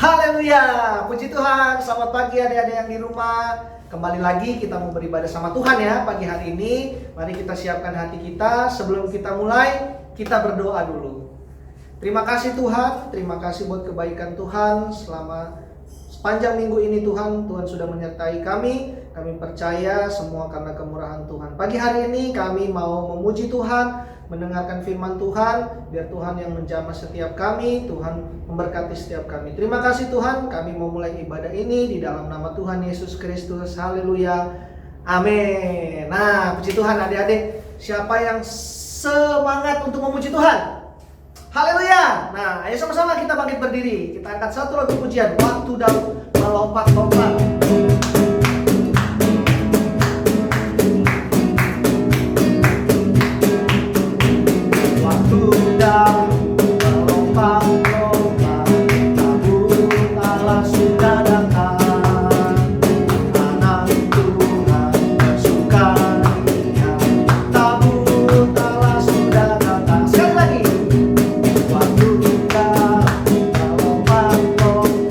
Haleluya, puji Tuhan. Selamat pagi adik-adik yang di rumah. Kembali lagi kita mau beribadah sama Tuhan ya pagi hari ini. Mari kita siapkan hati kita. Sebelum kita mulai, kita berdoa dulu. Terima kasih Tuhan, terima kasih buat kebaikan Tuhan selama sepanjang minggu ini Tuhan sudah menyertai kami. Kami percaya semua karena kemurahan Tuhan. Pagi hari ini kami mau memuji Tuhan, mendengarkan firman Tuhan. Biar Tuhan yang menjamah setiap kami, Tuhan memberkati setiap kami. Terima kasih Tuhan, kami mau mulai ibadah ini di dalam nama Tuhan Yesus Kristus. Haleluya, amin. Nah, puji Tuhan adik-adik. Siapa yang semangat untuk memuji Tuhan? Haleluya. Nah, ayo sama-sama kita bangkit berdiri. Kita angkat satu lagu pujian, Waktu Daud Melompat-lompat. Waktu Daud melompat-lompat, tabur Allah sudah datang. Anak Tuhan bersukaria, tabur Allah sudah datang. Sekali lagi. Waktu Daud melompat-lompat,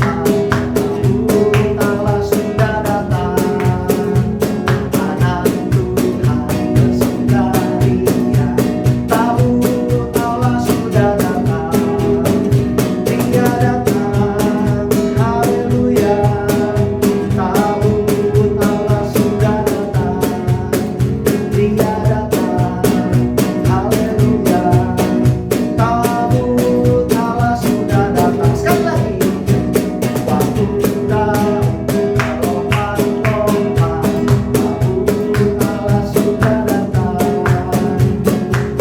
tabur Allah sudah datang. Anak Tuhan bersukaria, tabur Allah sudah datang. Dia datang, haleluya. Tabur Allah sudah datang. Dia datang, haleluya. Tabur Allah sudah datang. Sekali lagi. Waktu Daud melompat-lompat, tabur Allah sudah datang.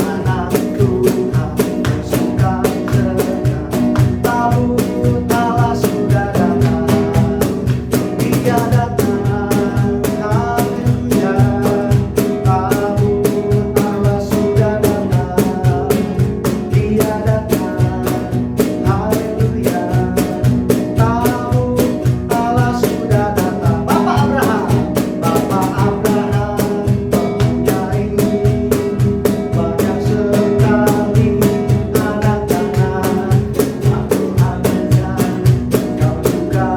Anak Tuhan bersukaria, tabur Allah sudah datang. Dia datang, haleluya. Tabur Allah sudah datang. Dia datang, haleluya. Tabur Allah sudah datang. Bapak Abraham mempunyai banyak sekali anak-anak. Aku anaknya, kau juga.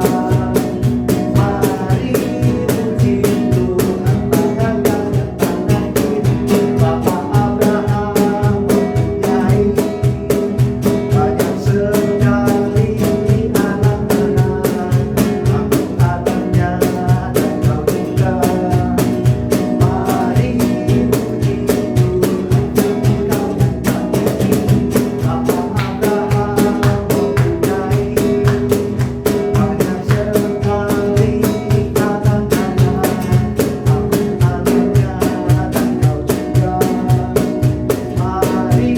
Mari puji Tuhan, banggakan tangan kiri. Bapak Abraham mempunyai banyak sekali anak-anak. Aku anaknya dan kau juga. Mari puji Tuhan, banggakan tangan kiri. Bapak Abraham mempunyai banyak sekali anak-anak. Aku anaknya dan kau juga. Mari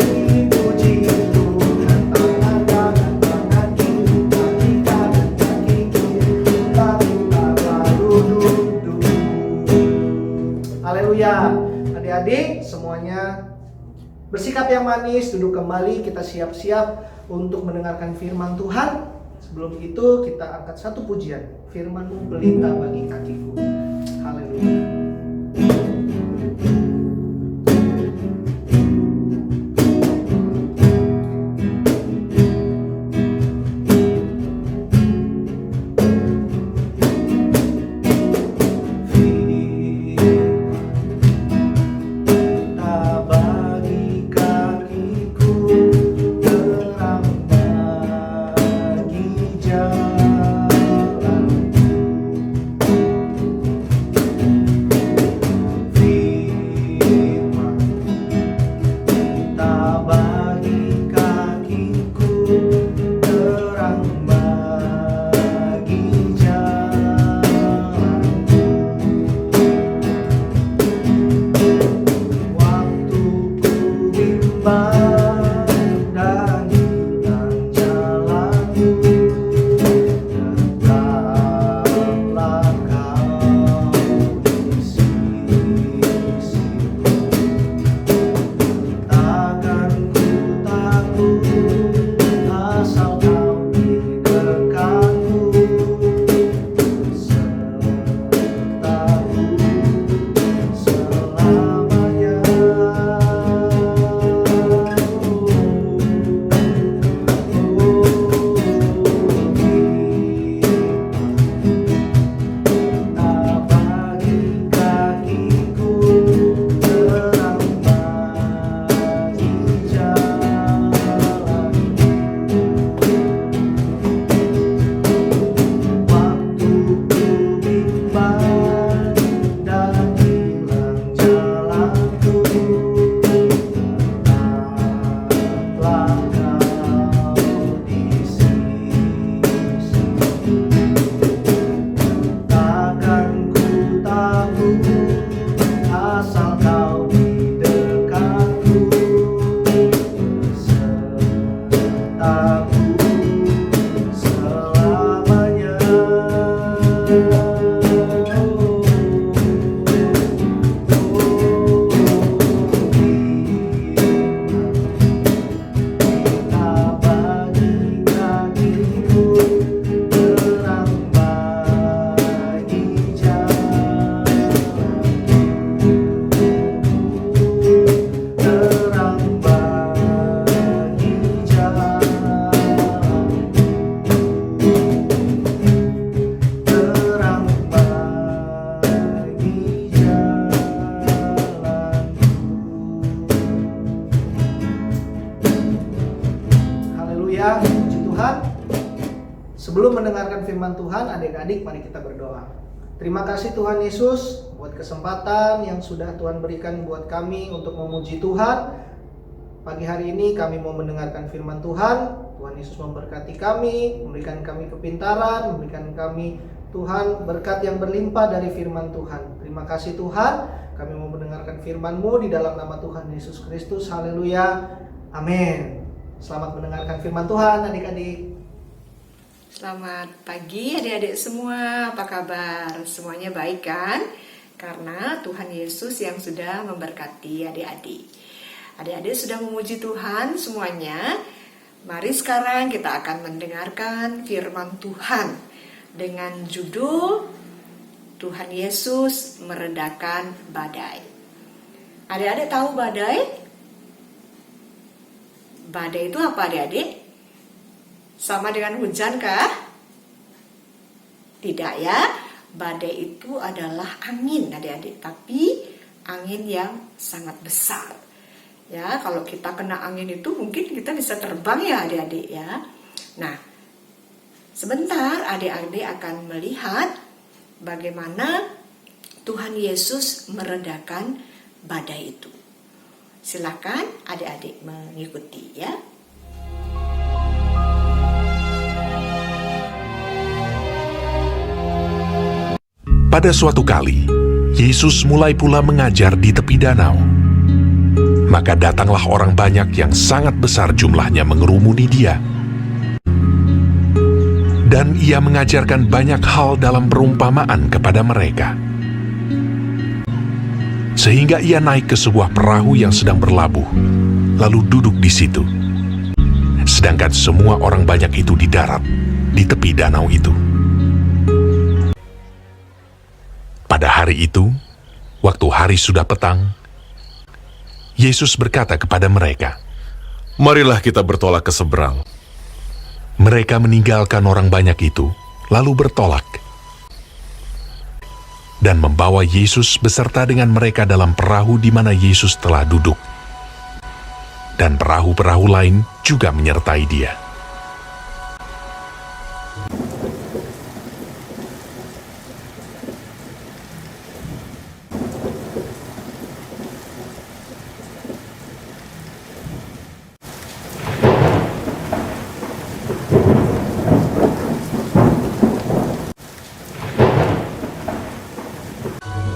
puji Tuhan, tangan kiri, kaki kanan, kaki kiri, lalu duduk. Haleluya. Adik-adik semuanya bersikap yang manis, duduk kembali. Kita siap-siap untuk mendengarkan firman Tuhan. Sebelum itu kita angkat satu pujian, firman-Mu pelita bagi kakiku. Haleluya. Pelita bagi kakiku, terang bagi jalanku. Tuhan. Sebelum mendengarkan firman Tuhan, adik-adik mari kita berdoa. Terima kasih Tuhan Yesus buat kesempatan yang sudah Tuhan berikan buat kami untuk memuji Tuhan. Pagi hari ini kami mau mendengarkan firman Tuhan. Tuhan Yesus memberkati kami, memberikan kami kepintaran, memberikan kami Tuhan berkat yang berlimpah dari firman Tuhan. Terima kasih Tuhan, kami mau mendengarkan firman-Mu di dalam nama Tuhan Yesus Kristus. Haleluya, amin. Selamat mendengarkan firman Tuhan adik-adik. Selamat pagi adik-adik semua, apa kabar? Semuanya baik kan? Karena Tuhan Yesus yang sudah memberkati adik-adik. Adik-adik sudah memuji Tuhan semuanya. Mari sekarang kita akan mendengarkan firman Tuhan dengan judul Tuhan Yesus meredakan badai. Adik-adik tahu badai? Badai itu apa adik-adik? Sama dengan hujan kah? Tidak ya. Badai itu adalah angin adik-adik, tapi angin yang sangat besar. Ya, kalau kita kena angin itu mungkin kita bisa terbang ya adik-adik ya. Nah, sebentar adik-adik akan melihat bagaimana Tuhan Yesus meredakan badai itu. Silakan adik-adik mengikuti ya. Pada suatu kali, Yesus mulai pula mengajar di tepi danau. Maka datanglah orang banyak yang sangat besar jumlahnya mengerumuni dia. Dan ia mengajarkan banyak hal dalam perumpamaan kepada mereka. Sehingga ia naik ke sebuah perahu yang sedang berlabuh, lalu duduk di situ. Sedangkan semua orang banyak itu di darat, di tepi danau itu. Pada hari itu, waktu hari sudah petang, Yesus berkata kepada mereka, "Marilah kita bertolak ke seberang." Mereka meninggalkan orang banyak itu, lalu bertolak. Dan membawa Yesus beserta dengan mereka dalam perahu di mana Yesus telah duduk. Dan perahu-perahu lain juga menyertai dia.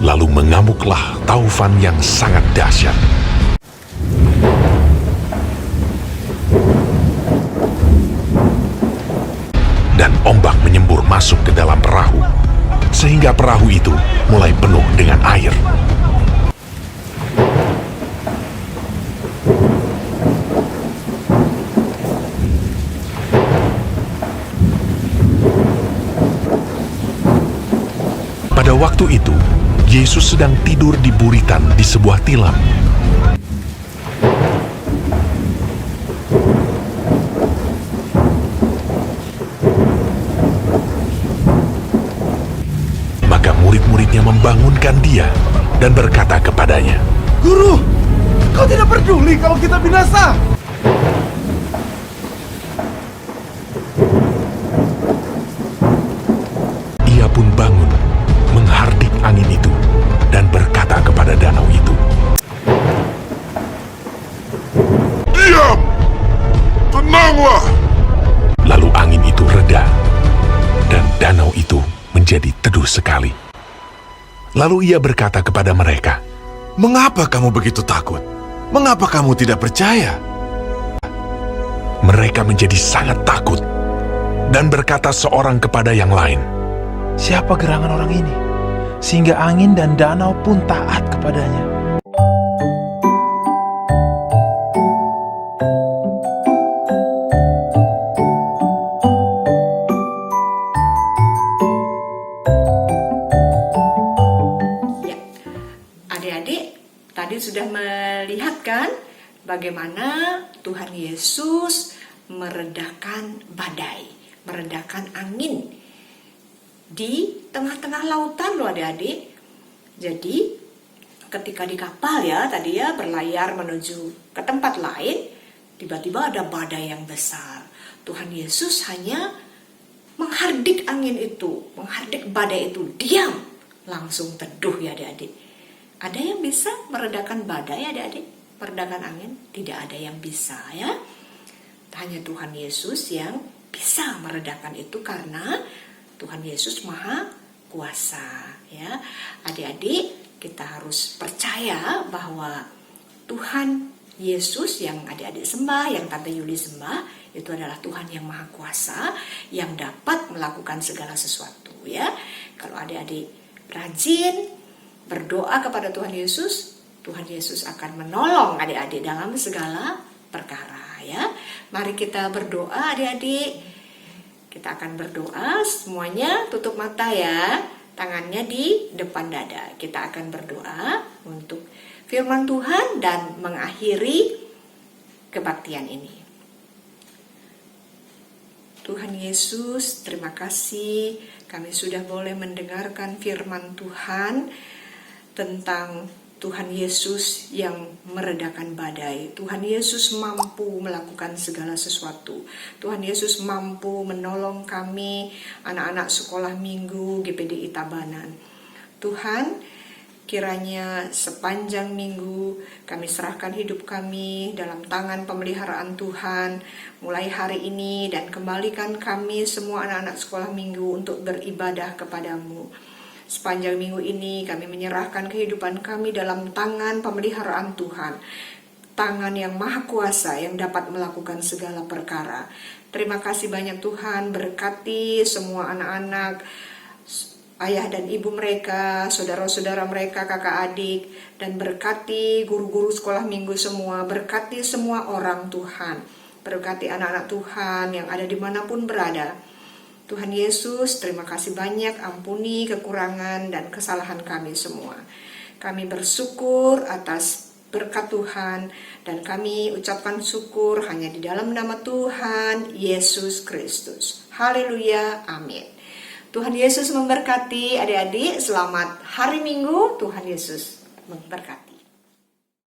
Lalu mengamuklah taufan yang sangat dahsyat. Dan ombak menyembur masuk ke dalam perahu, sehingga perahu itu mulai penuh dengan air. Pada waktu itu, Yesus sedang tidur di buritan di sebuah tilam. Maka murid-muridnya membangunkan dia dan berkata kepadanya, "Guru, kau tidak peduli kalau kita binasa?" Ia pun bangun, menghardik angin itu, dan berkata kepada danau itu, "Diam! Tenanglah!" Lalu angin itu reda, dan danau itu menjadi teduh sekali. Lalu ia berkata kepada mereka, "Mengapa kamu begitu takut? Mengapa kamu tidak percaya?" Mereka menjadi sangat takut, dan berkata seorang kepada yang lain, Siapa gerangan orang ini, sehingga angin dan danau pun taat kepadanya? Ya, adik-adik tadi sudah melihat kan bagaimana Tuhan Yesus meredakan badai, meredakan angin di tengah-tengah lautan loh adik-adik. Jadi ketika di kapal ya tadi ya berlayar menuju ke tempat lain, tiba-tiba ada badai yang besar. Tuhan Yesus hanya menghardik angin itu, menghardik badai itu, diam, langsung teduh ya adik-adik. Ada yang bisa meredakan badai adik-adik? Meredakan angin? Tidak ada yang bisa ya. Hanya Tuhan Yesus yang bisa meredakan itu karena Tuhan Yesus Maha Kuasa ya. Adik-adik, kita harus percaya bahwa Tuhan Yesus yang adik-adik sembah, yang Tante Yuli sembah, itu adalah Tuhan yang Maha Kuasa, yang dapat melakukan segala sesuatu ya. Kalau adik-adik rajin berdoa kepada Tuhan Yesus akan menolong adik-adik dalam segala perkara ya. Mari kita berdoa adik-adik. Kita akan berdoa, semuanya tutup mata ya. Tangannya di depan dada. Kita akan berdoa untuk firman Tuhan dan mengakhiri kebaktian ini. Tuhan Yesus, terima kasih kami sudah boleh mendengarkan firman Tuhan tentang Tuhan Yesus yang meredakan badai. Tuhan Yesus mampu melakukan segala sesuatu. Tuhan Yesus mampu menolong kami, anak-anak sekolah minggu GPDI Tabanan. Tuhan, kiranya sepanjang minggu kami serahkan hidup kami dalam tangan pemeliharaan Tuhan mulai hari ini, dan kembalikan kami semua anak-anak sekolah minggu untuk beribadah kepadamu. Sepanjang minggu ini kami menyerahkan kehidupan kami dalam tangan pemeliharaan Tuhan, tangan yang Maha Kuasa yang dapat melakukan segala perkara. Terima kasih banyak Tuhan, berkati semua anak-anak, ayah dan ibu mereka, saudara-saudara mereka, kakak adik, dan berkati guru-guru sekolah minggu semua, berkati semua orang Tuhan, berkati anak-anak Tuhan yang ada dimanapun berada. Tuhan Yesus, terima kasih banyak, ampuni kekurangan dan kesalahan kami semua. Kami bersyukur atas berkat Tuhan, dan kami ucapkan syukur hanya di dalam nama Tuhan Yesus Kristus. Haleluya, amin. Tuhan Yesus memberkati adik-adik. Selamat hari Minggu. Tuhan Yesus memberkati.